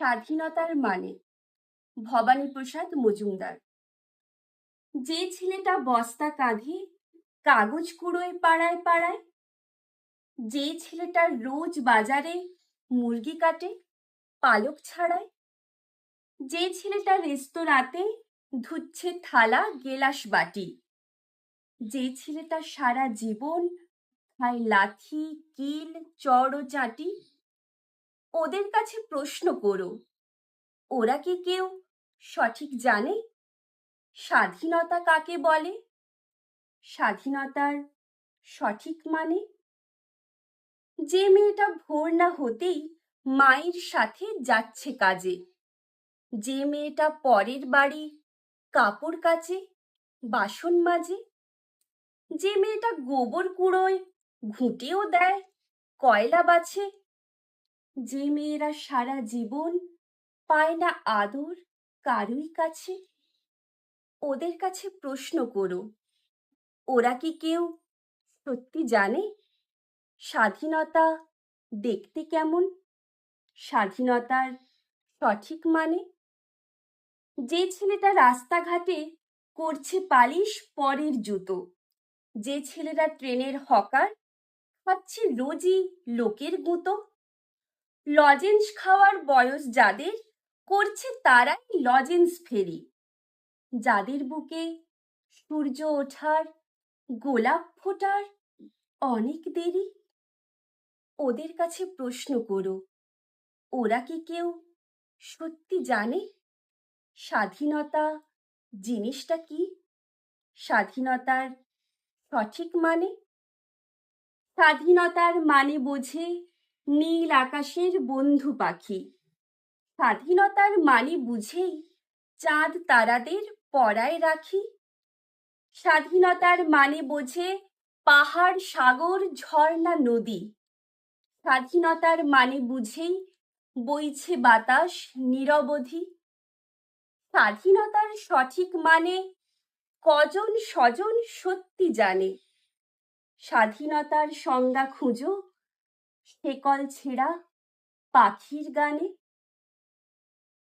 স্বাধীনতার মানে ভবানীপ্রসাদ মজুমদার। যে ছেলেটা বস্তা কাঁধে কাগজ কুড়োয় পাড়ায় পাড়ায়, যে ছেলেটা রোজ বাজারে মুরগি কাটে পালক ছাড়ায়, যে ছেলেটা রেস্তোরাঁতে ধুচ্ছে থালা গেলাস বাটি, যে ছেলেটা সারা জীবন খায় লাথি কিল চড় ও চাটি, ওদের কাছে প্রশ্ন করো, ওরা কি কেউ সঠিক জানে স্বাধীনতা কাকে বলে? স্বাধীনতার সঠিক মানে যে মেয়েটা ভোর না হতেই মায়ের সাথে যাচ্ছে কাজে, যে মেয়েটা পরের বাড়ি কাপড় কাচে বাসন মাজে, যে মেয়েটা গোবর কুড়োয় ঘুঁটেও দেয় কয়লা বাছে, যে মেয়েরা সারা জীবন পায় না আদর কারুই কাছে, ওদের কাছে প্রশ্ন করো, ওরা কি কেউ সত্যি জানে স্বাধীনতা দেখতে কেমন? স্বাধীনতার সঠিক মানে যে ছেলেটা রাস্তাঘাটে করছে পালিশ পরের জুতো, যে ছেলেরা ট্রেনের হকার খাচ্ছে রোজই লোকের গুঁতো, লজেন্স খাওয়ার বয়স যাদের করছে তারাই লজেন্স ফেরি, যাদের বুকে সূর্য ওঠার গোলাপ ফোটার অনেক দেরি, ওদের কাছে প্রশ্ন করো, ওরা কি কেউ সত্যি জানে স্বাধীনতা জিনিসটা কি? স্বাধীনতার সঠিক মানে স্বাধীনতার মানে বোঝে নীল আকাশের বন্ধু পাখি, স্বাধীনতার মানে বুঝেই চাঁদ তারাদের পরায় রাখি, স্বাধীনতার মানে বোঝে পাহাড় সাগর ঝর্ণা নদী, স্বাধীনতার মানে বুঝেই বইছে বাতাস নিরবধি, স্বাধীনতার সঠিক মানে কজন স্বজন সত্যি জানে, স্বাধীনতার সংজ্ঞা খুঁজো শেকল ছেঁড়া পাখির গানে।